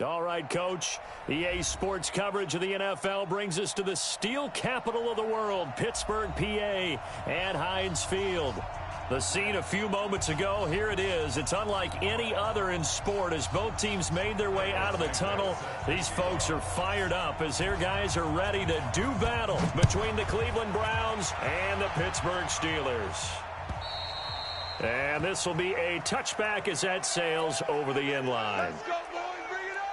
All right, Coach. EA Sports coverage of the NFL brings us to the steel capital of the world, Pittsburgh, PA, at Heinz Field. The scene a few moments ago, here it is. It's unlike any other in sport as both teams made their way out of the tunnel. These folks are fired up as their guys are ready to do battle between the Cleveland Browns and the Pittsburgh Steelers. And this will be a touchback as that sails over the end line. Let's go, boys. Bring it up.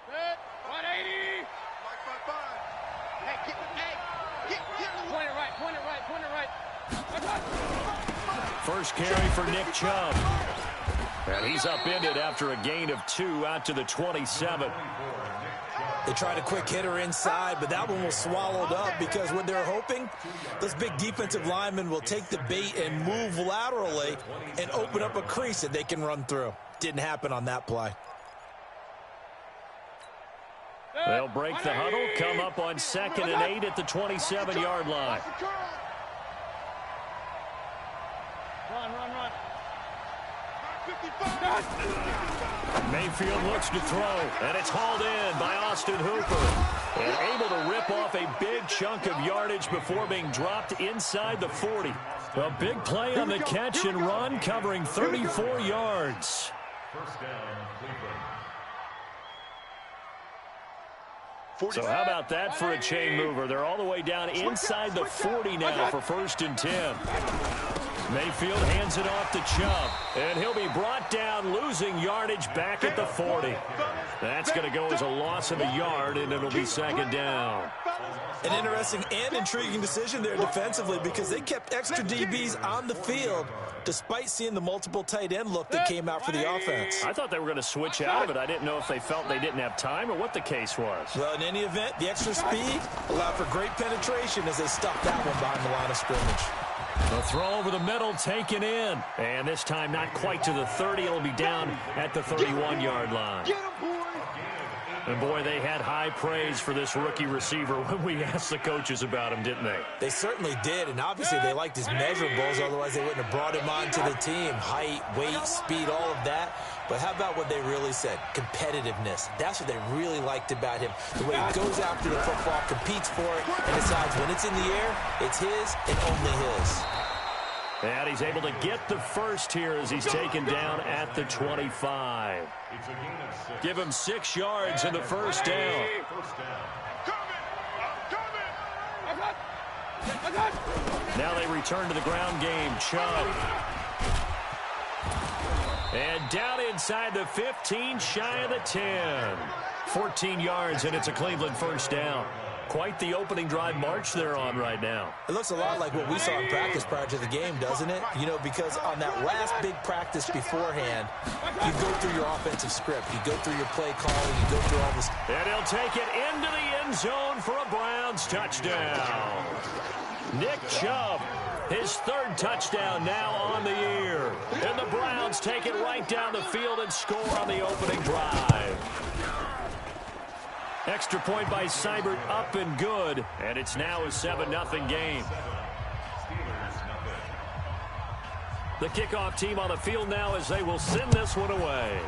Set. 180. Point it right. First carry for Nick Chubb. And he's upended after a gain of 2 out to the 27. They tried a quick hitter inside, but that one was swallowed up because what they're hoping, those big defensive linemen will take the bait and move laterally and open up a crease that they can run through. Didn't happen on that play. They'll break the huddle, come up on 2nd and 8 at the 27-yard line. Run. Mayfield looks to throw, and it's hauled in by Austin Hooper. And able to rip off a big chunk of yardage before being dropped inside the 40. A big play on the catch and run, covering 34 yards. First down, Cleveland. So how about that for a chain mover? They're all the way down inside the 40 now for 1st and 10. Mayfield hands it off to Chubb, and he'll be brought down, losing yardage back at the 40. That's going to go as a loss of a yard, and it'll be 2nd down. An interesting and intriguing decision there defensively because they kept extra DBs on the field despite seeing the multiple tight end look that came out for the offense. I thought they were going to switch out of it. I didn't know if they felt they didn't have time or what the case was. Well, in any event, the extra speed allowed for great penetration as they stuffed that one behind the line of scrimmage. The throw over the middle taken in. And this time not quite to the 30. It'll be down at the 31-yard line. And, boy, they had high praise for this rookie receiver when we asked the coaches about him, didn't they? They certainly did, and obviously they liked his measurables. Otherwise, they wouldn't have brought him onto the team. Height, weight, speed, all of that. But how about what they really said? Competitiveness. That's what they really liked about him. The way he goes after the football, competes for it, and decides when it's in the air, it's his and only his. And he's able to get the first here as he's taken down at the 25. Give him 6 yards in the first down. Now they return to the ground game. Chubb. And down inside the 15, shy of the 10. 14 yards, and it's a Cleveland first down. Quite the opening drive march they're on right now. It looks a lot like what we saw in practice prior to the game, doesn't it? You know, because on that last big practice beforehand, you go through your offensive script. You go through your play calling. You go through all this. And he'll take it into the end zone for a Browns touchdown. Nick Chubb, his 3rd touchdown now on the year. And the Browns take it right down the field and score on the opening drive. Extra point by Seibert, up and good. And it's now a 7-0 game. The kickoff team on the field now as they will send this one away.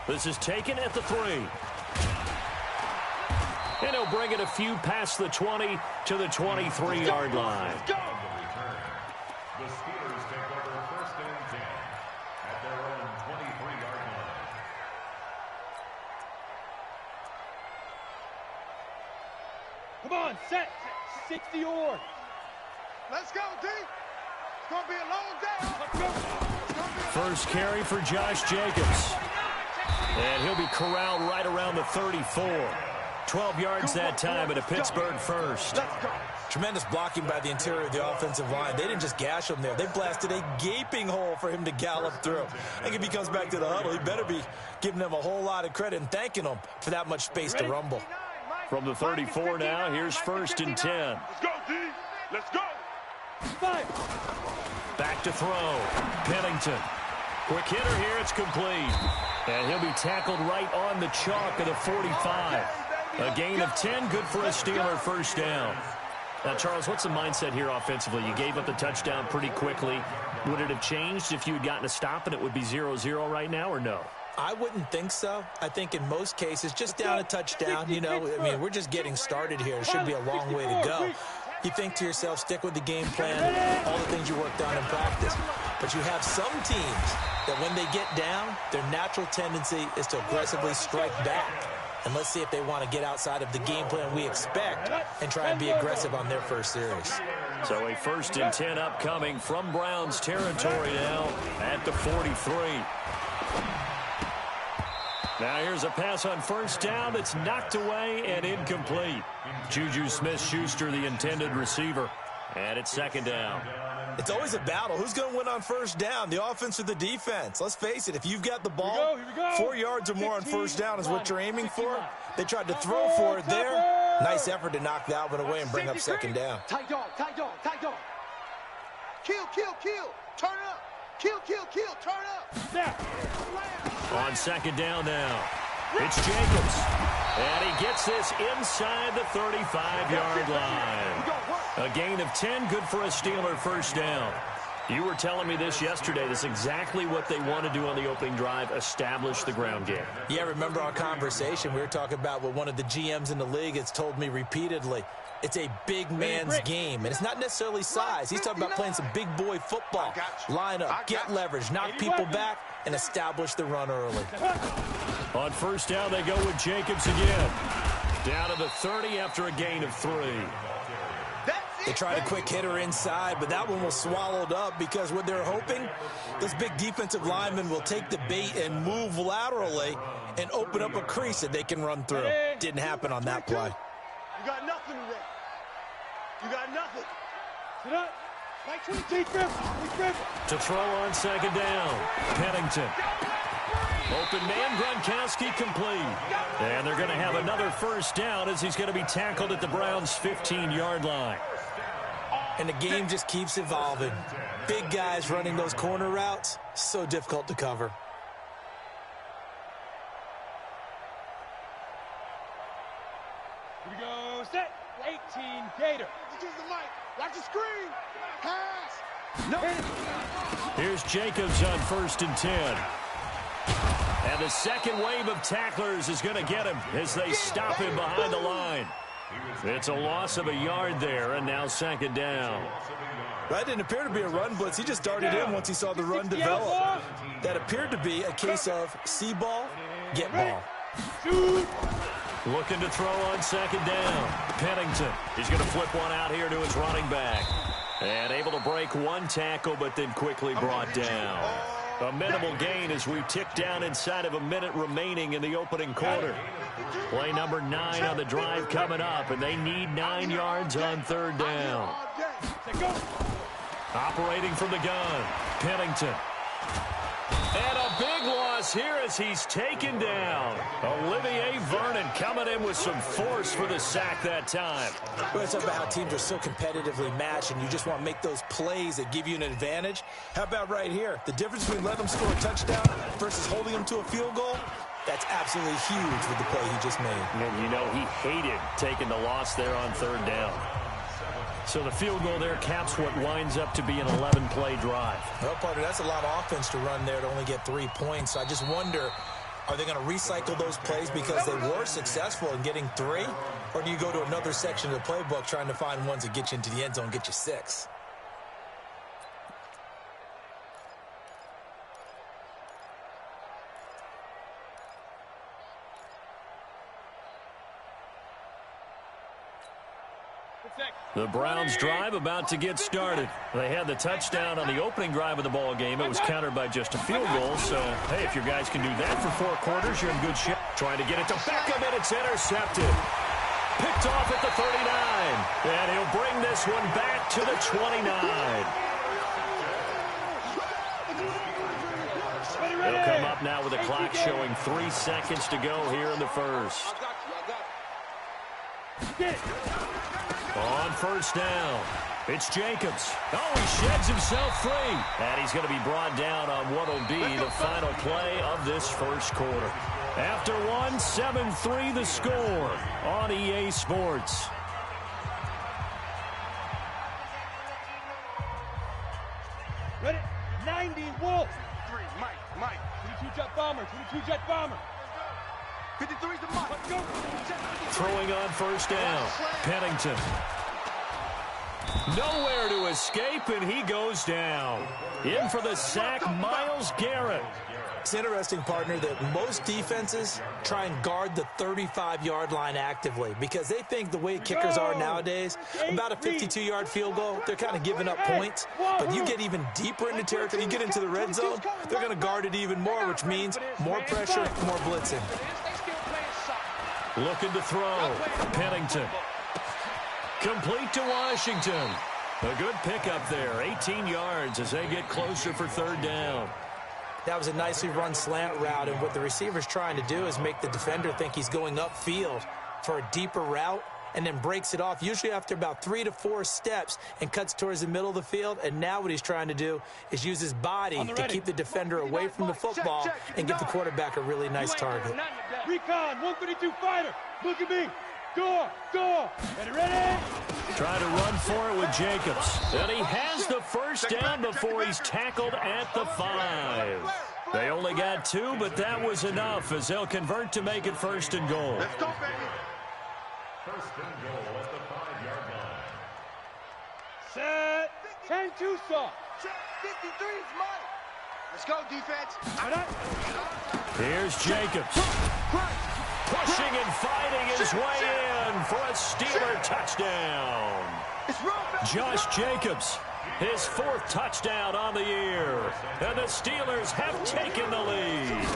This is taken at the 3. And he'll bring it a few past the 20 to the 23-yard line. The Steelers take over 1st and 10 at their own 23-yard line. Come on, set. 60 yards. Let's go, D. It's going to be a long day. Let's go. First carry for Josh Jacobs. And he'll be corralled right around the 34. 12 yards that time at a Pittsburgh first. Tremendous blocking by the interior of the offensive line. They didn't just gash him there. They blasted a gaping hole for him to gallop through. I think if he comes back to the huddle, he better be giving them a whole lot of credit and thanking them for that much space to rumble. From the 34 now, here's 1st and 10. Let's go, D. Let's go. Back to throw. Pennington. Quick hitter here. It's complete. And he'll be tackled right on the chalk of the 45. A gain of 10. Good for a Steeler 1st down. Now, Charles, what's the mindset here offensively? You gave up the touchdown pretty quickly. Would it have changed if you had gotten a stop and it would be 0-0 right now, or no? I wouldn't think so. I think in most cases, just down a touchdown, you know, I mean, we're just getting started here. It should be a long way to go. You think to yourself, stick with the game plan, all the things you worked on in practice. But you have some teams that when they get down, their natural tendency is to aggressively strike back. And let's see if they want to get outside of the game plan we expect and try and be aggressive on their first series. So a 1st and 10 upcoming from Browns territory now at the 43. Now here's a pass on 1st down that's knocked away and incomplete. Juju Smith-Schuster, the intended receiver. And it's 2nd down. It's always a battle. Who's going to win on 1st down, the offense or the defense? Let's face it, if you've got the ball, 4 yards or more on 1st down is what you're aiming for. They tried to throw for it there. Nice effort to knock that one away and bring up 2nd down. Tight dog, tight dog, tight dog. Kill, kill, kill. Turn up. Kill, kill, kill. Turn up. On 2nd down now, it's Jacobs. And he gets this inside the 35-yard line. A gain of 10, good for a Steeler 1st down. You were telling me this yesterday. This is exactly what they want to do on the opening drive, establish the ground game. Yeah, remember our conversation? We were talking about what one of the GMs in the league has told me repeatedly. It's a big man's game, and it's not necessarily size. He's talking about playing some big boy football. Line up, get leverage, knock people back, and establish the run early. On 1st down, they go with Jacobs again. Down to the 30 after a gain of 3. They tried a quick hitter inside, but that one was swallowed up because what they're hoping, this big defensive lineman will take the bait and move laterally and open up a crease that they can run through. Didn't happen on that play. You got nothing today. You got nothing. Sit up. Right to the defense. To throw on 2nd down. Pennington. Open man, Gronkowski complete. And they're going to have another 1st down as he's going to be tackled at the Browns' 15-yard line. And the game just keeps evolving. Big guys running those corner routes, so difficult to cover. Here we go. Set. 18 Gator. This is the mic. Watch the screen. Pass. No. Here's Jacobs on 1st and 10. And the second wave of tacklers is going to get him as they stop him behind the line. It's a loss of a yard there, and now 2nd down. That didn't appear to be a run blitz. He just darted in once he saw the run develop. That appeared to be a case of see ball, get ball. Looking to throw on 2nd down. Pennington. He's going to flip one out here to his running back. And able to break one tackle, but then quickly brought down. A minimal gain as we tick down inside of a minute remaining in the opening quarter. Play number 9 on the drive coming up, and they need 9 yards on 3rd down. Operating from the gun, Pennington. And a big loss here as he's taken down. Olivier Vernon coming in with some force for the sack that time. We're talking about how teams are so competitively matched and you just want to make those plays that give you an advantage. How about right here? The difference between letting them score a touchdown versus holding them to a field goal, that's absolutely huge with the play he just made. And you know, he hated taking the loss there on 3rd down. So the field goal there caps what winds up to be an 11-play drive. Well, partner, that's a lot of offense to run there to only get 3 points. I just wonder, are they going to recycle those plays because they were successful in getting 3? Or do you go to another section of the playbook trying to find ones that get you into the end zone and get you 6? The Browns drive about to get started. They had the touchdown on the opening drive of the ball game. It was countered by just a field goal. So, hey, if your guys can do that for 4 quarters, you're in good shape. Trying to get it to Beckham, and it's intercepted. Picked off at the 39. And he'll bring this one back to the 29. He'll come up now with a clock showing 3 seconds to go here in the first. On first down, it's Jacobs. Oh, he sheds himself free. And he's going to be brought down on what will be the final play of this first quarter. After one, 7-3 the score on EA Sports. Ready? 90 Wolf. 3, Mike. 22 jet bomber. 22 jet bomber. 53's the Mike. Let's go. Throwing on first down. Pennington. Nowhere to escape, and he goes down. In for the sack, Myles Garrett. It's interesting, partner, that most defenses try and guard the 35-yard line actively because they think the way kickers are nowadays, about a 52-yard field goal, they're kind of giving up points. But you get even deeper into territory, you get into the red zone, they're going to guard it even more, which means more pressure, more blitzing. Looking to throw. Pennington. Complete to Washington. A good pickup there. 18 yards as they get closer for third down. That was a nicely run slant route, and what the receiver's trying to do is make the defender think he's going upfield for a deeper route and then breaks it off, usually after about 3 to 4 steps, and cuts towards the middle of the field. And now what he's trying to do is use his body to keep the defender away from the football and give the quarterback a really nice target. Recon, 132 fighter. Look at me. Door. Ready? Try to run for it with Jacobs. And he has the first down before he's tackled at the 5. They only got 2, but that was enough as they'll convert to make it first and goal. Let's go, baby. First and goal at the 5-yard line. Set. 10-2 soft. 53's Mike. Let's go, defense. Here's Jacobs. Pushing and fighting his way in for a Steeler touchdown. Josh Jacobs, his 4th touchdown on the year. And the Steelers have taken the lead.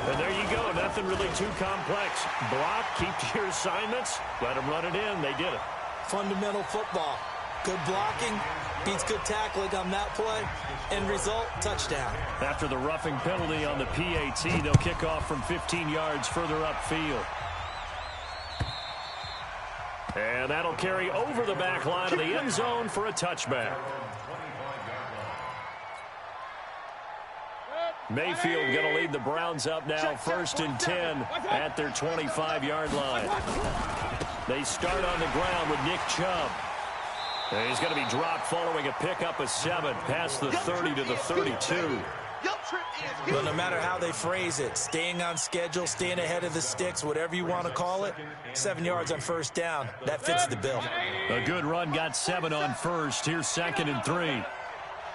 And there you go. Nothing really too complex. Block, keep to your assignments, let them run it in. They did it. Fundamental football. Good blocking beats good tackling on that play. End result, touchdown. After the roughing penalty on the PAT, they'll kick off from 15 yards further upfield. And that'll carry over the back line of the end zone for a touchback. Mayfield going to lead the Browns up now, 1st and 10 at their 25-yard line. They start on the ground with Nick Chubb. And he's going to be dropped following a pickup of 7 past the 30 to the 32. But no matter how they phrase it, staying on schedule, staying ahead of the sticks, whatever you want to call it, 7 yards on first down, that fits the bill. A good run got 7 on first. Here's 2nd and 3.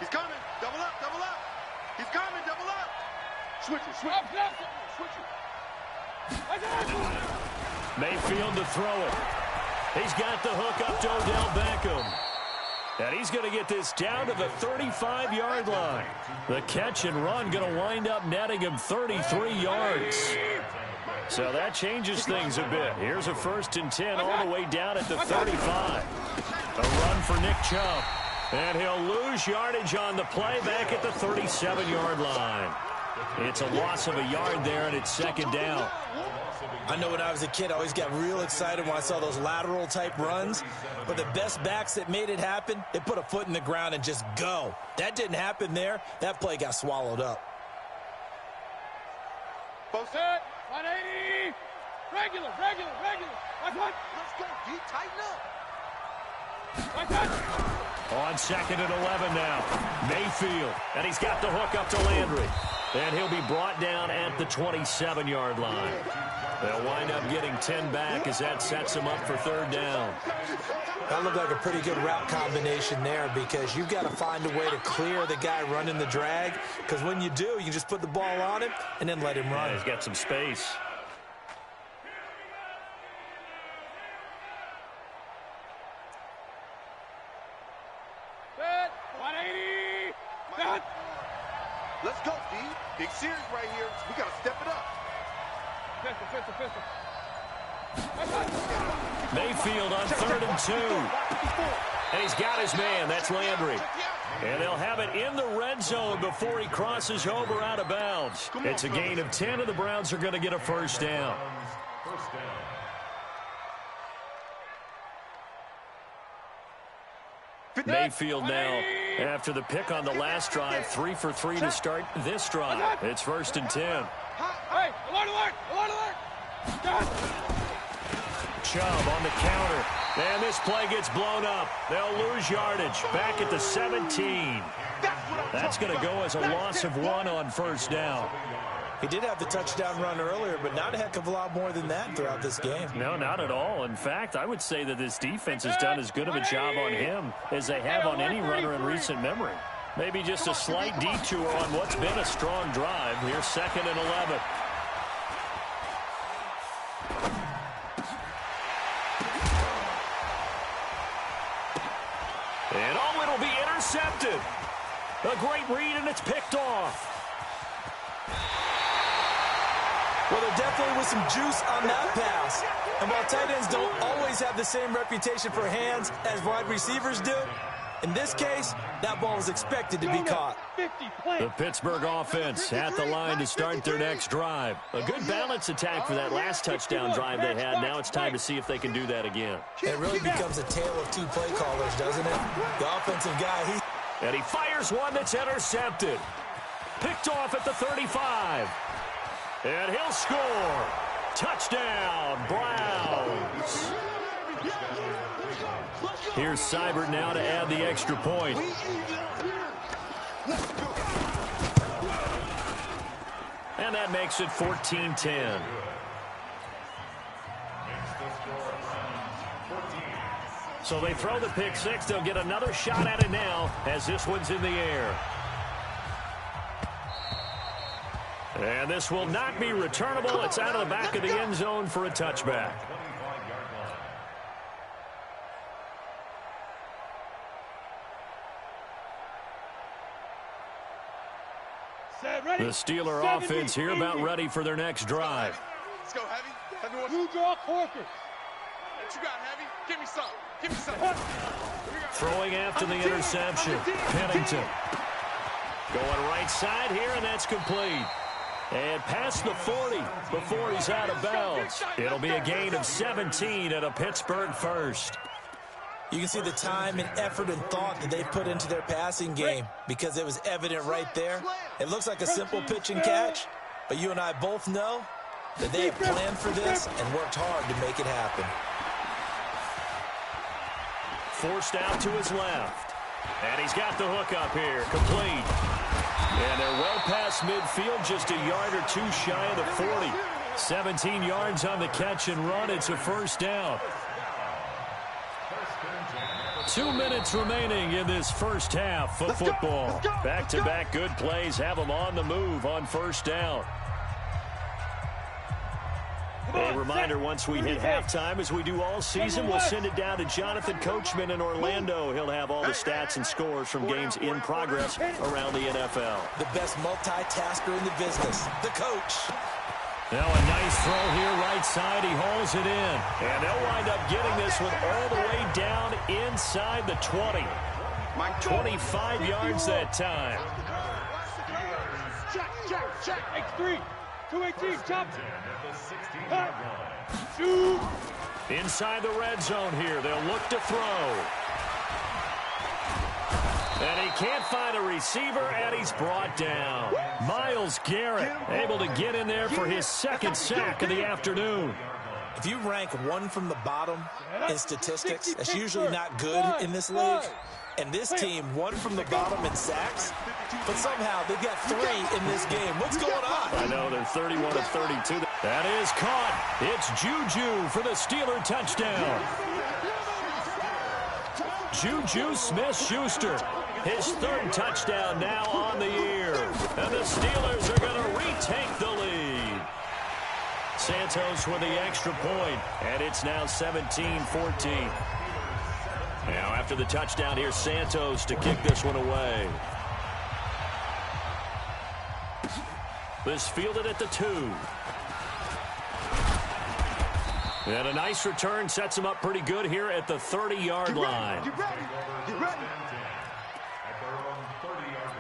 He's coming. Double up. He's coming. Double up. Switch it. Mayfield to throw it. He's got the hook up to Odell Beckham. And he's going to get this down to the 35-yard line. The catch and run going to wind up netting him 33 yards. So that changes things a bit. Here's a 1st and 10 all the way down at the 35. A run for Nick Chubb. And he'll lose yardage on the play back at the 37-yard line. It's a loss of a yard there, and it's 2nd down. I know when I was a kid, I always got real excited when I saw those lateral-type runs. But the best backs that made it happen, they put a foot in the ground and just go. That didn't happen there. That play got swallowed up. Both set. 180. Regular. Let's go, D. Tighten up. On 2nd and 11 now. Mayfield. And he's got the hook up to Landry. And he'll be brought down at the 27-yard line. They'll wind up getting 10 back as that sets them up for 3rd down. That looked like a pretty good route combination there because you've got to find a way to clear the guy running the drag, because when you do, you just put the ball on him and then let him run. Yeah, he's got some space. Set. 180. Set. Let's go, Steve. Big series right here. We got to step it up. Pistol. Mayfield on 3rd and 2. And he's got his man. That's Landry. And they'll have it in the red zone before he crosses over out of bounds. It's a gain of 10, and the Browns are going to get a first down. Mayfield now, after the pick on the last drive, 3 for 3 to start this drive. It's 1st and 10. Hey, alert! Chubb on the counter. And this play gets blown up. They'll lose yardage. Back at the 17. That's going to go as a loss of 1 on 1st down. He did have the touchdown run earlier, but not a heck of a lot more than that throughout this game. No, not at all. In fact, I would say that this defense has done as good of a job on him as they have on any runner in recent memory. Maybe just a slight detour on what's been a strong drive. Here's 2nd and 11. And it'll be intercepted. A great read, and it's picked off. Well, there definitely was some juice on that pass. And while tight ends don't always have the same reputation for hands as wide receivers do, in this case, that ball was expected to be caught. The Pittsburgh offense at the line to start their next drive. A good balance attack for that last touchdown drive they had. Now it's time to see if they can do that again. It really becomes a tale of 2 play callers, doesn't it? The offensive guy, and he fires one that's intercepted. Picked off at the 35. And he'll score. Touchdown, Browns. Here's Seibert now to add the extra point. And that makes it 14-10. So they throw the pick six. They'll get another shot at it now as this one's in the air. And this will not be returnable. It's out of the back of the end zone for a touchback. The Steeler offense here about ready for their next drive. Let's go, Heavy. You draw Corker. What you got, Heavy? Give me some. Give me some. Throwing after the interception. Pennington. Going right side here, and that's complete. And past the 40 before he's out of bounds. It'll be a gain of 17 at a Pittsburgh first. You can see the time and effort and thought that they put into their passing game because it was evident right there. It looks like a simple pitch and catch, but you and I both know that they have planned for this and worked hard to make it happen. Forced out to his left. And he's got the hook up here. Complete. And they're well past midfield, just a yard or 2 shy of the 40. 17 yards on the catch and run. It's a first down. 2 minutes remaining in this first half of football. Back-to-back good plays have them on the move on first down. A reminder, once we hit halftime, as we do all season, we'll send it down to Jonathan Coachman in Orlando. He'll have all the stats and scores from games in progress around the NFL. The best multitasker in the business, the coach. Now a nice throw here right side. He hauls it in. And they'll wind up getting this one all the way down inside the 20. 25 yards that time. Check. X3. 218. Jump. Shoot. Inside the red zone here. They'll look to throw. And he can't find a receiver, and he's brought down. Myles Garrett able to get in there for his second sack of the afternoon. If you rank one from the bottom in statistics, that's usually not good in this league. And this team, one from the bottom in sacks, but somehow they've got 3 in this game. What's going on? I know, they're 31 of 32. That is caught. It's Juju for the Steeler touchdown. Juju Smith-Schuster, his 3rd touchdown now on the year. And the Steelers are going to retake the lead. Santos with the extra point, and it's now 17-14. Now after the touchdown, here's Santos to kick this one away. This fielded at the 2. And a nice return sets him up pretty good here at the 30-yard line. Get ready. Get ready. At their own 30-yard line.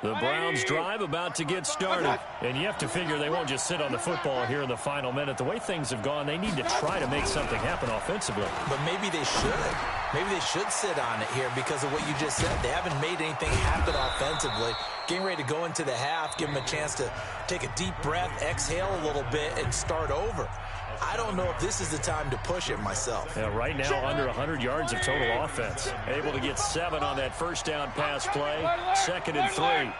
The Browns drive about to get started. And you have to figure they won't just sit on the football here in the final minute. The way things have gone, they need to try to make something happen offensively. But maybe they should. Maybe they should sit on it here because of what you just said. They haven't made anything happen offensively. Getting ready to go into the half, give them a chance to take a deep breath, exhale a little bit, and start over. I don't know if this is the time to push it myself. Yeah, right now, under 100 yards of total offense. Able to get 7 on that first down pass play. 2nd and 3.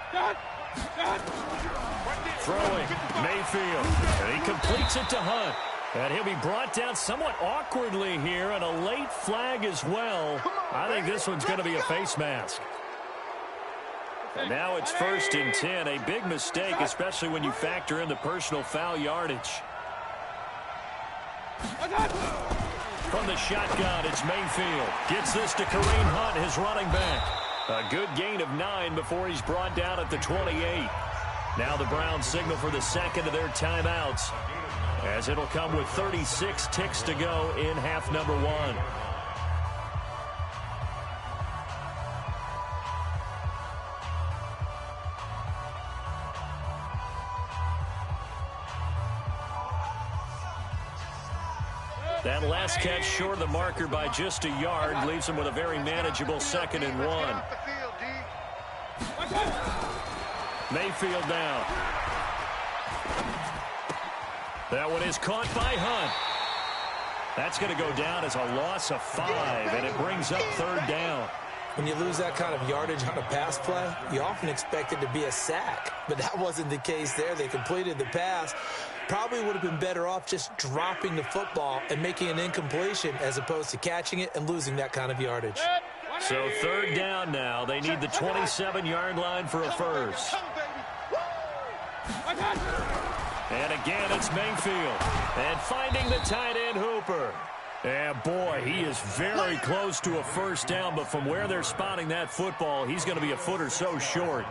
Throwing, Mayfield. And he completes it to Hunt. And he'll be brought down somewhat awkwardly here, and a late flag as well. I think this one's going to be a face mask. And now it's 1st and 10. A big mistake, especially when you factor in the personal foul yardage. From the shotgun, it's Mayfield. Gets this to Kareem Hunt, his running back. A good gain of 9 before he's brought down at the 28. Now the Browns signal for the second of their timeouts, as it'll come with 36 ticks to go in half number 1. That last catch short of the marker by just a yard leaves him with a very manageable 2nd and 1. Mayfield down. That one is caught by Hunt. That's going to go down as a loss of 5, and it brings up 3rd down. When you lose that kind of yardage on a pass play, you often expect it to be a sack. But that wasn't the case there. They completed the pass. Probably would have been better off just dropping the football and making an incompletion as opposed to catching it and losing that kind of yardage. So 3rd down now. They need the 27-yard line for a first. And again, it's Mayfield. And finding the tight end, Hooper. And boy, he is very close to a first down, but from where they're spotting that football, he's going to be a foot or so short.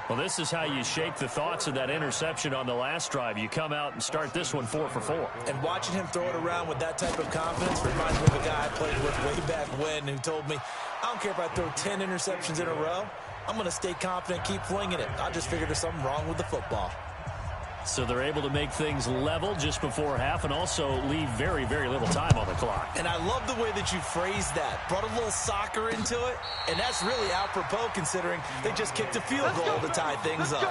Well, this is how you shape the thoughts of that interception on the last drive. You come out and start this one 4 for 4. And watching him throw it around with that type of confidence reminds me of a guy I played with way back when who told me, I don't care if I throw 10 interceptions in a row. I'm going to stay confident, keep flinging it. I just figured there's something wrong with the football. So they're able to make things level just before half and also leave very, very little time on the clock. And I love the way that you phrased that. Brought a little soccer into it, and that's really apropos considering they just kicked a field goal to tie things up. The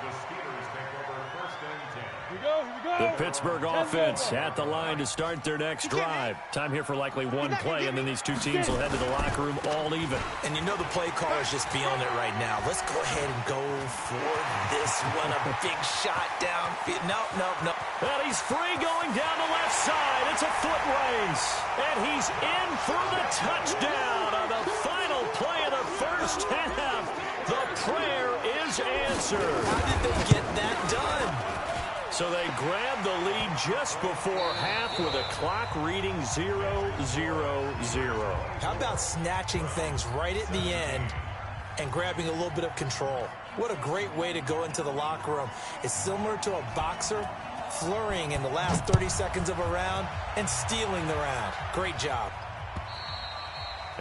Steelers take over 1st and 10. Here we go. The Pittsburgh offense at the line to start their next drive. Time here for likely one play, and then these two teams will head to the locker room all even. And you know the play caller's just feeling it right now. Let's go ahead and go for this one. A big shot downfield. No. And he's free going down the left side. It's a foot race. And he's in for the touchdown on the final play of the first half. The prayer is answered. How did they get that done? So they grab the lead just before half with a clock reading 0-0-0. How about snatching things right at the end and grabbing a little bit of control? What a great way to go into the locker room. It's similar to a boxer flurrying in the last 30 seconds of a round and stealing the round. Great job.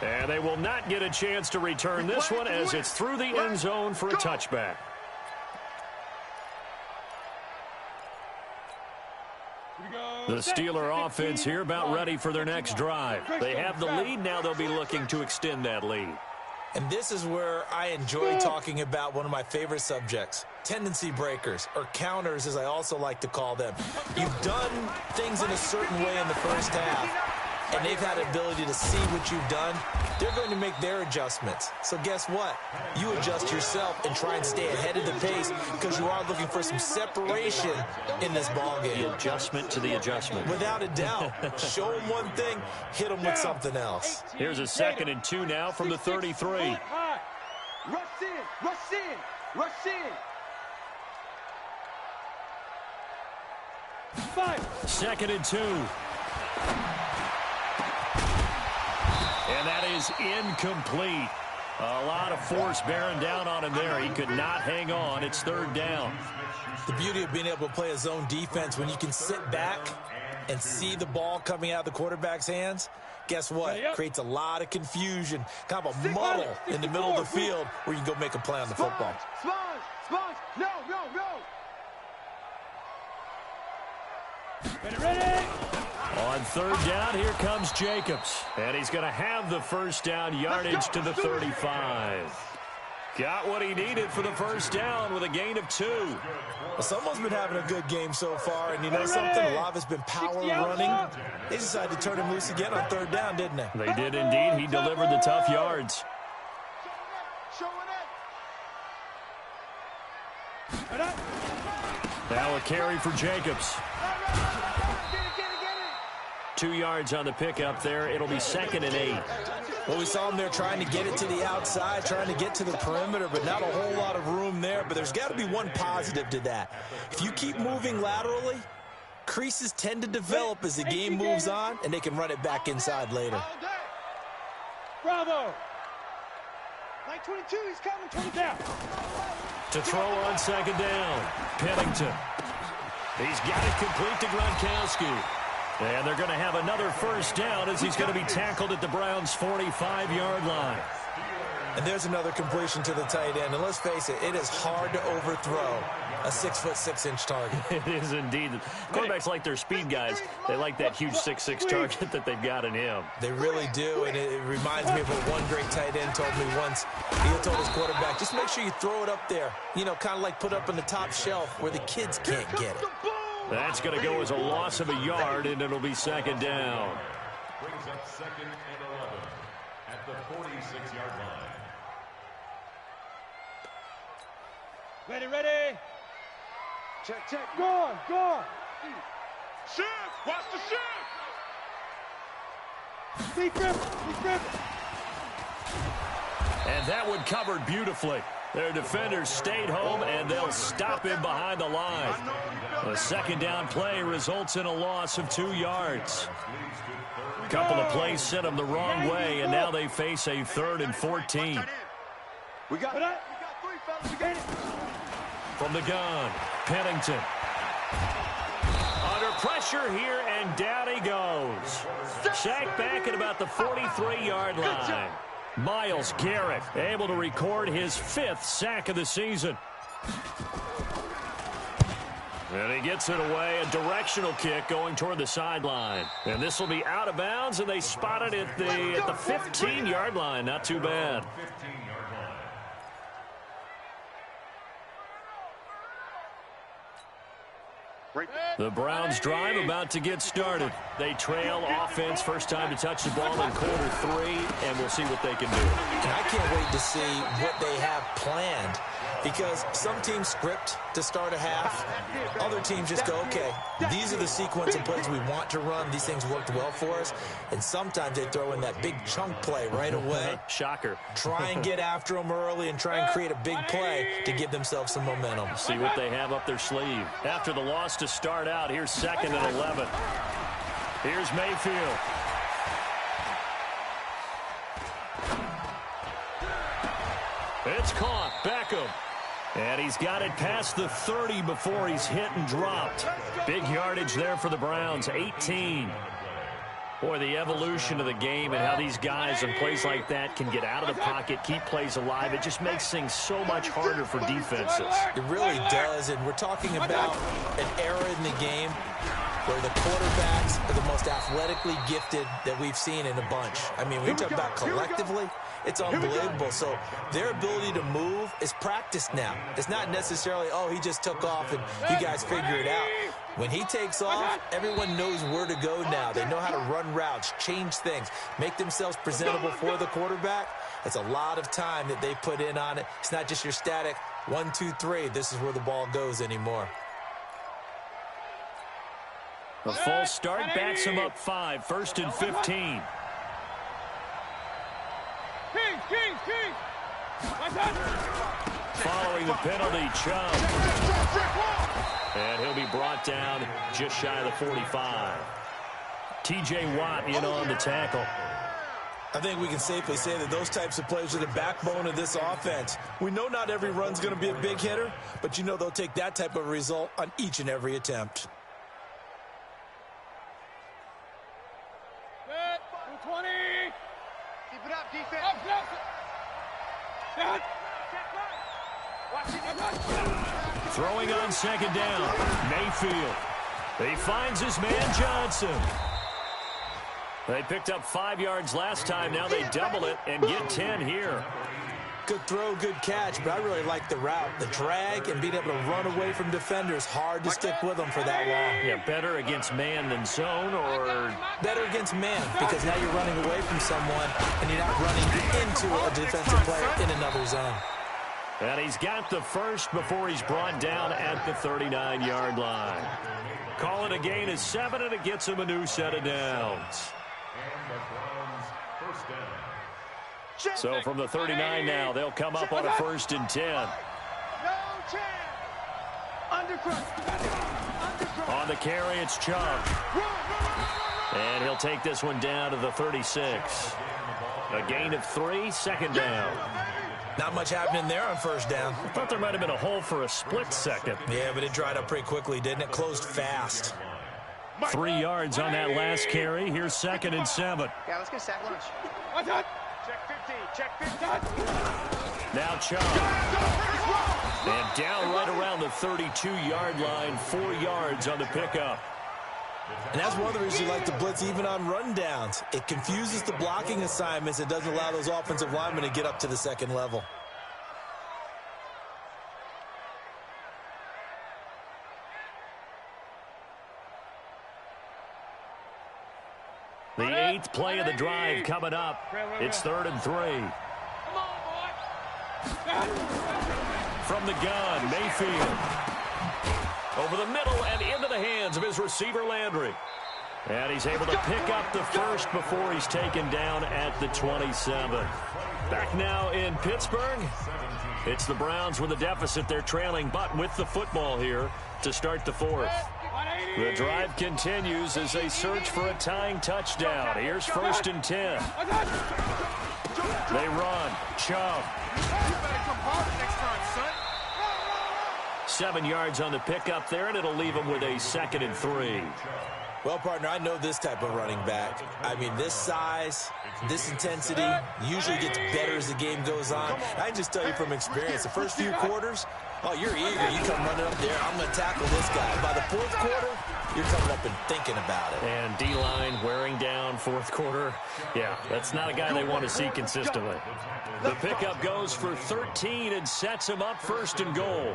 And they will not get a chance to return this one as it's through the end zone for a touchback. The Steeler offense here about ready for their next drive. They have the lead. Now they'll be looking to extend that lead. And this is where I enjoy talking about one of my favorite subjects, tendency breakers, or counters as I also like to call them. You've done things in a certain way in the first half, and they've had the ability to see what you've done. They're going to make their adjustments. So guess what? You adjust yourself and try and stay ahead of the pace because you are looking for some separation in this ballgame. The adjustment to the adjustment. Without a doubt. Show them one thing, hit them with something else. Here's a 2nd and 2 now from the 33. Rush in. 2nd and 2. And that is incomplete. A lot of force bearing down on him there. He could not hang on. It's third down. The beauty of being able to play a zone defense when you can sit back and see the ball coming out of the quarterback's hands, guess what? Creates a lot of confusion, kind of a muddle in the middle of the field where you can go make a play on the football. Sponge, no. Ready. On third down, here comes Jacobs. And he's going to have the first down yardage to the 35. Got what he needed for the first down with a gain of 2. Well, someone's been having a good game so far, and you know something? A lot of it's been power running. They decided to turn him loose again on third down, didn't they? They did indeed. He delivered the tough yards. Now a carry for Jacobs. 2 yards on the pickup there. It'll be 2nd and 8. Well, we saw him there trying to get it to the outside, trying to get to the perimeter, but not a whole lot of room there. But there's got to be one positive to that. If you keep moving laterally, creases tend to develop as the game moves on, and they can run it back inside later. Bravo. 922, he's coming, 20 down. To throw on 2nd down, Pennington. He's got it complete to Gronkowski. And they're going to have another first down as he's going to be tackled at the Browns' 45-yard line. And there's another completion to the tight end. And let's face it, it is hard to overthrow a 6'6" target. It is indeed. Quarterbacks like their speed guys. They like that huge 6'6" target that they've got in him. They really do, and it reminds me of what one great tight end told me once. He told his quarterback, just make sure you throw it up there, you know, kind of like put up on the top shelf where the kids can't get it. That's going to go as a loss of a yard, and it'll be 2nd down. Brings up 2nd and 11 at the 46-yard line. Ready. Check. Go on. Shift! Watch the shift! Be grip. And that one covered beautifully. Their defenders stayed home, and they'll stop him behind the line. The 2nd down play results in a loss of 2 yards. A couple of plays sent them the wrong way, and now they face a 3rd and 14. We got 3, fellas. We got it. From the gun, Pennington. Under pressure here, and down he goes. Sacked back at about the 43-yard line. Myles Garrett able to record his 5th sack of the season. And he gets it away, a directional kick going toward the sideline. And this will be out of bounds, and they spot it at the 15-yard line. Not too bad. The Browns drive about to get started. They trail offense, first time to touch the ball in quarter 3, and we'll see what they can do. And I can't wait to see what they have planned, because some teams script to start a half. Other teams just go, okay, these are the sequence of plays we want to run. These things worked well for us. And sometimes they throw in that big chunk play right away. Shocker. Try and get after them early and try and create a big play to give themselves some momentum. See what they have up their sleeve. After the loss to start out, here's 2nd and 11. Here's Mayfield. It's caught. Beckham. And he's got it past the 30 before he's hit and dropped. Big yardage there for the Browns, 18. Boy, the evolution of the game and how these guys in plays like that can get out of the pocket, keep plays alive, it just makes things so much harder for defenses. It really does, and we're talking about an era in the game where the quarterbacks are the most athletically gifted that we've seen in a bunch. I mean, when you talk about collectively, it's unbelievable. So their ability to move is practiced now. It's not necessarily, oh, he just took off and you guys figure it out. When he takes off, everyone knows where to go now. They know how to run routes, change things, make themselves presentable for the quarterback. It's a lot of time that they put in on it. It's not just your static 1, 2, 3. This is where the ball goes anymore. A false start backs him up 5, 1st and 15. Following the penalty, Chubb. And he'll be brought down just shy of the 45. T.J. Watt in on the tackle. I think we can safely say that those types of players are the backbone of this offense. We know not every run's going to be a big hitter, but you know they'll take that type of result on each and every attempt. Good. 220. Keep it up, defense. Throwing on second down, Mayfield. He finds his man Johnson. They picked up 5 yards last time. Now they double it and get 10 here. Good throw, good catch, but I really like the route. The drag and being able to run away from defenders, hard to stick with them for that long. Yeah, better against man than zone, or better against man, because now you're running away from someone and you're not running into a defensive player in another zone. And he's got the first before he's brought down at the 39-yard line. Call it a gain of 7, and it gets him a new set of downs. So from the 39 now, they'll come up on a 1st and 10. No chance. On the carry, it's Chubb. And he'll take this one down to the 36. A gain of 3, second down. Not much happening there on first down. I thought there might have been a hole for a split second. Yeah, but it dried up pretty quickly, didn't it? Closed fast. 3 yards on that last carry. Here's 2nd and 7. Yeah, let's get sack lunch. Check 15. Check 15. Now Chubb. And down right around the 32-yard line. 4 yards on the pickup. And that's one of the reasons you like to blitz even on rundowns. It confuses the blocking assignments. It doesn't allow those offensive linemen to get up to the second level. The 8th play of the drive coming up. It's 3rd and 3. Come on, boy. From the gun, Mayfield. Over the middle and into the hands of his receiver, Landry. And he's able to pick up the first before he's taken down at the 27. Back now in Pittsburgh. It's the Browns with a deficit. They're trailing, but with the football here to start the 4th. The drive continues as they search for a tying touchdown. Here's 1st and 10. They run. Chubb. 7 yards on the pickup there, and it'll leave them with a 2nd and 3. Well, partner, I know this type of running back. I mean, this size, this intensity usually gets better as the game goes on. I can just tell you from experience, the first few quarters, oh, you're eager. You come running up there, I'm going to tackle this guy. By the 4th quarter, you're coming up and thinking about it. And D-line wearing down 4th quarter. Yeah, that's not a guy they want to see consistently. The pickup goes for 13 and sets him up 1st and goal.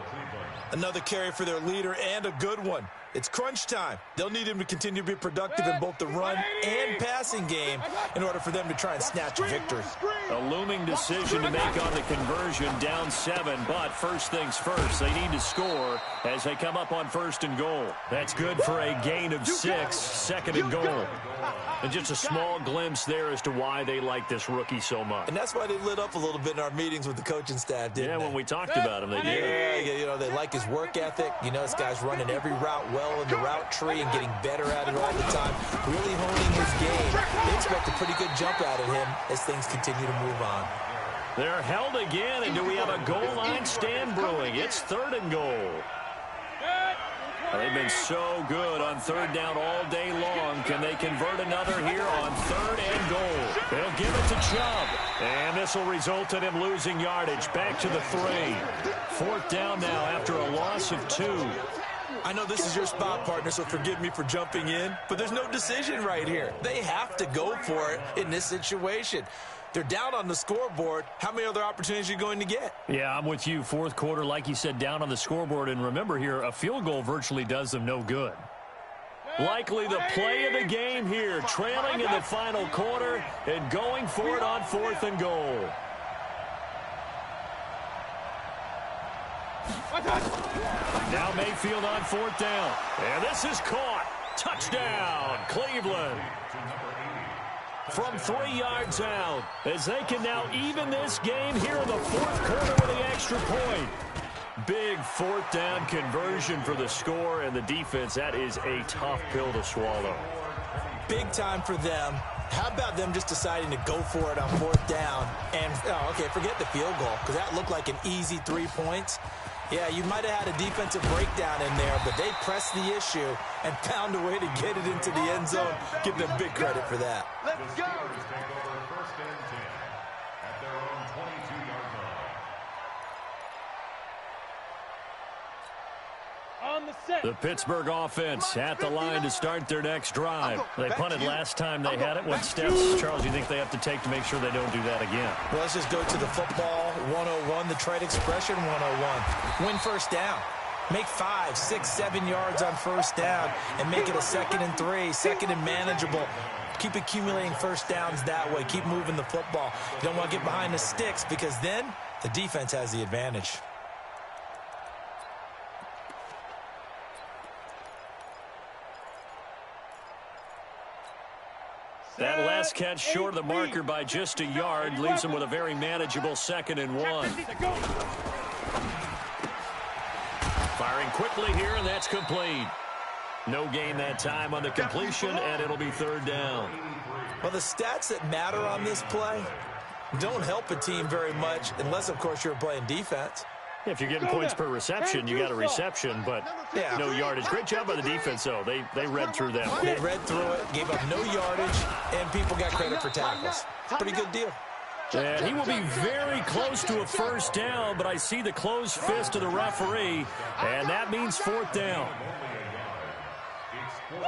Another carry for their leader and a good one. It's crunch time. They'll need him to continue to be productive in both the run and passing game in order for them to try and snatch a victory. A looming decision to make on the conversion, down 7, but first things first, they need to score as they come up on 1st and goal. That's good for a gain of 6, 2nd and goal. And just a small glimpse there as to why they like this rookie so much. And that's why they lit up a little bit in our meetings with the coaching staff, didn't they? When we talked about him, they did. Yeah, you know, they like his work ethic. You know, this guy's running every route well in the route tree and getting better at it all the time, really honing his game. They expect a pretty good jump out of him as things continue to move on. They're held again, and do we have a goal line stand brewing? It's 3rd and goal. They've been so good on 3rd down all day long. Can they convert another here on 3rd and goal? They'll give it to Chubb. And this will result in him losing yardage. Back to the 3. 4th down now after a loss of 2. I know this is your spot, partner, so forgive me for jumping in, but there's no decision right here. They have to go for it in this situation. They're down on the scoreboard. How many other opportunities are you going to get? Yeah, I'm with you. 4th quarter, like you said, down on the scoreboard. And remember here, a field goal virtually does them no good. Likely the play of the game here, trailing in the final quarter and going for it on 4th and goal. Now Mayfield on 4th down. And this is caught. Touchdown, Cleveland. From 3 yards out, as they can now even this game here in the 4th quarter with the extra point. Big 4th down conversion for the score and the defense. That is a tough pill to swallow. big time for them. How about them just deciding to go for it on 4th down? And, okay, forget the field goal, because that looked like an easy 3 points. Yeah, you might have had a defensive breakdown in there, but they pressed the issue and found a way to get it into the end zone. Give them big credit for that. Let's go. Take over 1st and 10 at their own 22-yard line. On the set. The Pittsburgh offense at the line to start their next drive. They punted last time they had it. What steps, Charles, do you think they have to take to make sure they don't do that again? Well, let's just go to the football 101, the trade expression 101. Win 1st down. Make 5, 6, 7 yards on 1st down and make it a 2nd and 3, 2nd and manageable. Keep accumulating 1st downs that way. Keep moving the football. You don't want to get behind the sticks because then the defense has the advantage. That last catch short of the marker by just a yard leaves him with a very manageable 2nd and 1. Firing quickly here, and that's complete. No gain that time on the completion, and it'll be 3rd down. Well, the stats that matter on this play don't help a team very much unless, of course, you're playing defense. If you're getting points per reception, you got a reception, but no yardage. Great job by the defense, though. They read through that one. They read through it, gave up no yardage, and people got credit for tackles. Pretty good deal. And he will be very close to a 1st down, but I see the closed fist of the referee, and that means 4th down.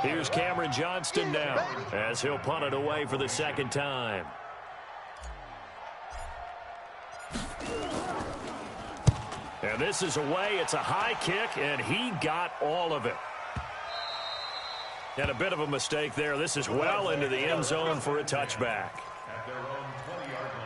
Here's Cameron Johnston now as he'll punt it away for the 2nd time. And this is away. It's a high kick, and he got all of it. And a bit of a mistake there. This is well into the end zone for a touchback. At their own 20-yard line.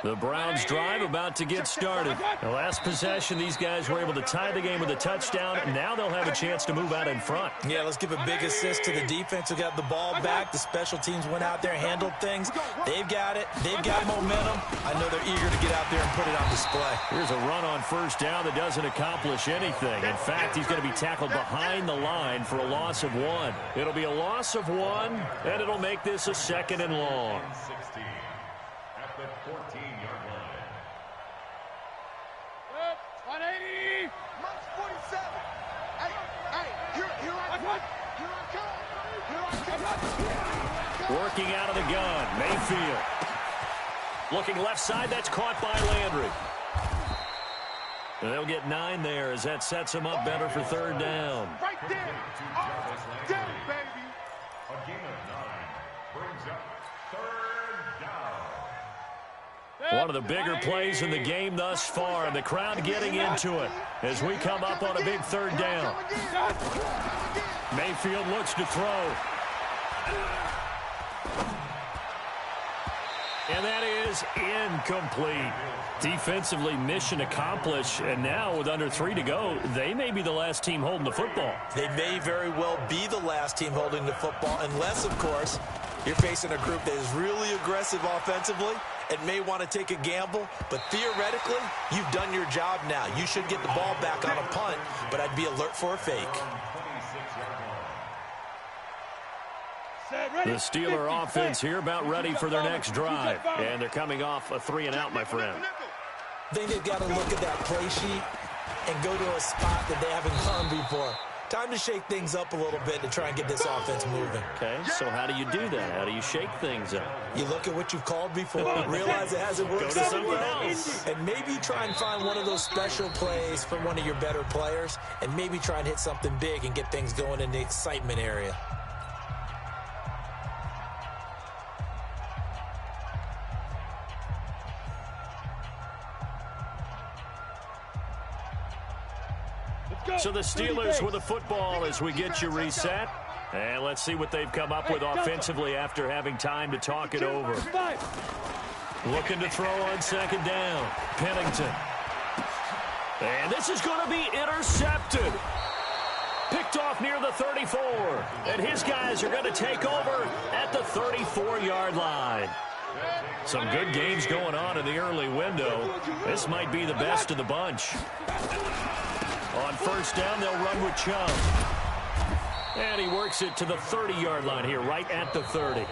The Browns drive about to get started. The last possession, these guys were able to tie the game with a touchdown. Now they'll have a chance to move out in front. Yeah, let's give a big assist to the defense who got the ball back. The special teams went out there and handled things. They've got it. They've got momentum. I know they're eager to get out there and put it on display. Here's a run on 1st down that doesn't accomplish anything. In fact, he's going to be tackled behind the line for a loss of 1. It'll be a loss of 1, and it'll make this a 2nd and long. 16 at the 14-yard line. 180. March 47. Hey, here I come. Working out of the gun, Mayfield. Looking left side, that's caught by Landry. And they'll get 9 there as that sets them up better for 3rd down. Right there. Damn, baby. A gain of 9 brings up 3rd down. One of the bigger plays in the game thus far, and the crowd getting into it as we come up on a big 3rd down. Mayfield looks to throw. And that is incomplete. Defensively, mission accomplished, and now with under 3 to go, they may be the last team holding the football. They may very well be the last team holding the football, unless, of course, you're facing a group that is really aggressive offensively and may want to take a gamble. But theoretically, you've done your job now. You should get the ball back on a punt, but I'd be alert for a fake. The Steeler offense here about ready for their next drive. And they're coming off a 3-and-out, my friend. I think they've got to look at that play sheet and go to a spot that they haven't gone before. Time to shake things up a little bit to try and get this offense moving. Okay, so how do you do that? How do you shake things up? You look at what you've called before, realize it hasn't worked Go to somewhere something else, and maybe try and find one of those special plays from one of your better players, and maybe try and hit something big and get things going in the excitement area. So the Steelers with the football as we get you reset. And let's see what they've come up with offensively after having time to talk it over. Looking to throw on 2nd down. Pennington. And this is going to be intercepted. Picked off near the 34. And his guys are going to take over at the 34-yard line. Some good games going on in the early window. This might be the best of the bunch. On 1st down, they'll run with Chubb. And he works it to the 30-yard line here, right at the 30.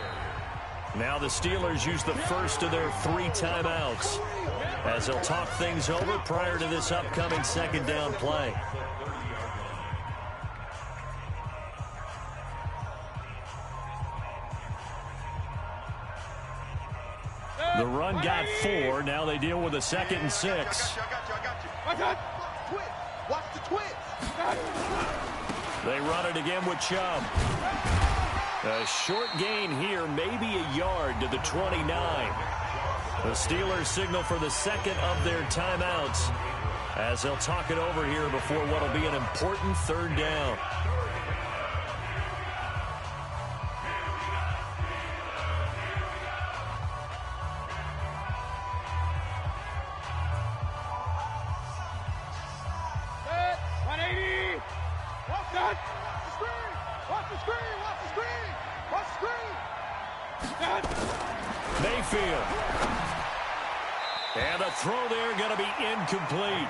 Now the Steelers use the first of their 3 timeouts as they'll talk things over prior to this upcoming second down play. The run got 4. Now they deal with a 2nd and 6. I got you. Watch the twist. They run it again with Chubb. A short gain here, maybe a yard to the 29. The Steelers signal for the second of their timeouts as they'll talk it over here before what will be an important 3rd down. Mayfield. And the throw there going to be incomplete.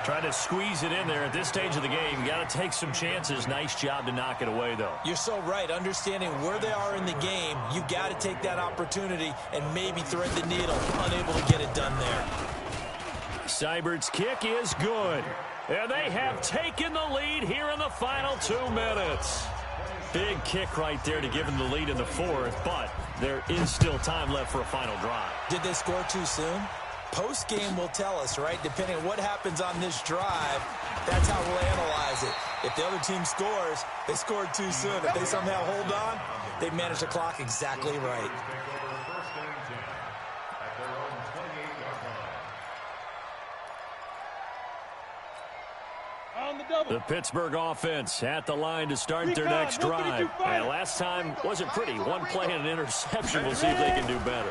Trying to squeeze it in there at this stage of the game. You got to take some chances. Nice job to knock it away, though. You're so right. Understanding where they are in the game, you got to take that opportunity and maybe thread the needle. Unable to get it done there. Seibert's kick is good. And they have taken the lead here in the final 2 minutes. Big kick right there to give them the lead in the 4th, but there is still time left for a final drive. Did they score too soon? Post-game will tell us, right? Depending on what happens on this drive, that's how we'll analyze it. If the other team scores, they scored too soon. If they somehow hold on, they manage the clock exactly right. The Pittsburgh offense at the line to start their next drive. And last time wasn't pretty. 1 play and an interception. We'll see if they can do better.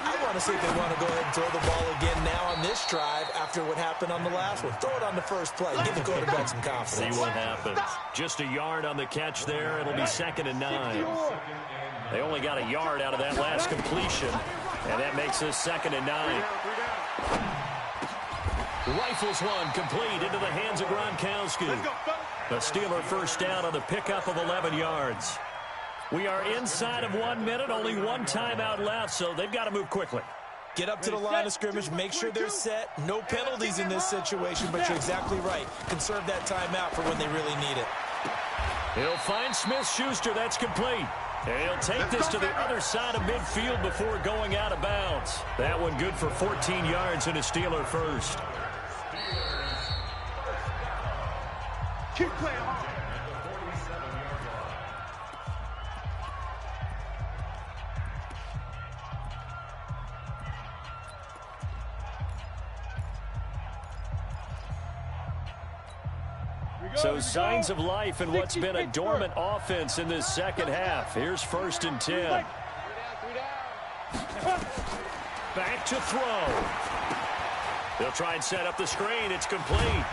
I want to see if they want to go ahead and throw the ball again now on this drive after what happened on the last one. Throw it on the first play. Give the quarterback some confidence. See what happens. Just a yard on the catch there. It'll be 2nd and 9. They only got a yard out of that last completion. And that makes this 2nd and 9. Rifles one complete into the hands of Gronkowski. The Steeler first down on the pickup of 11 yards. We are inside of 1 minute, only 1 timeout left, so they've got to move quickly. Get up to the line of scrimmage, make sure they're set. No penalties in this situation, but you're exactly right. Conserve that timeout for when they really need it. He'll find Smith-Schuster. That's complete. And he'll take this to the other side of midfield before going out of bounds. That one good for 14 yards and a Steeler first. Keep playing hard. So signs of life in what's been a dormant offense in this second half. Here's 1st and 10. Back to throw. They'll try and set up the screen. It's complete.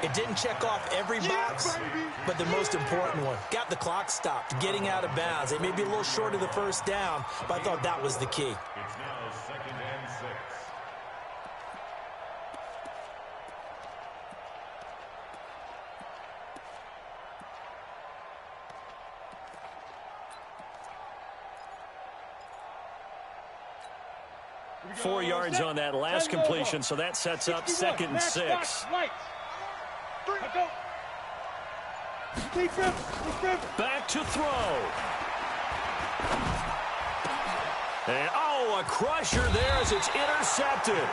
It didn't check off every box, but the most important one. Got the clock stopped, getting out of bounds. They may be a little short of the first down, but I thought that was the key. It's now 2nd and 6. Four yards on that last completion, so that sets up 2nd and 6. Back to throw. And, a crusher there as it's intercepted.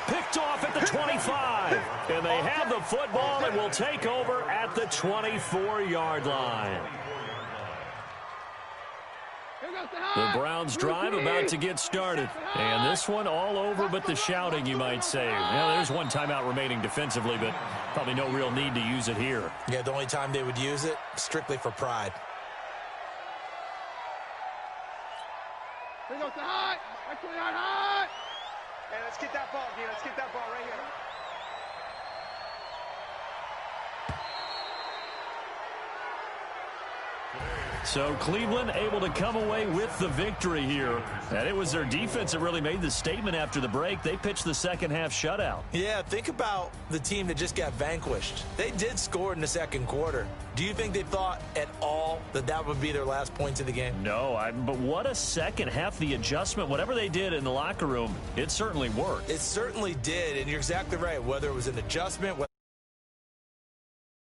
Picked off at the 25. And they have the football and will take over at the 24-yard line. The Browns drive about to get started. And this one all over but the shouting, you might say. Well, there's 1 timeout remaining defensively, but probably no real need to use it here. Yeah, the only time they would use it, strictly for pride. Here goes the high. Actually on high. Hey, let's get that ball, D. Let's get that ball right here. So Cleveland able to come away with the victory here. And it was their defense that really made the statement after the break. They pitched the second half shutout. Yeah, think about the team that just got vanquished. They did score in the second quarter. Do you think they thought at all that that would be their last points of the game? No, but what a second half. The adjustment, whatever they did in the locker room, it certainly worked. It certainly did, and you're exactly right. Whether it was an adjustment,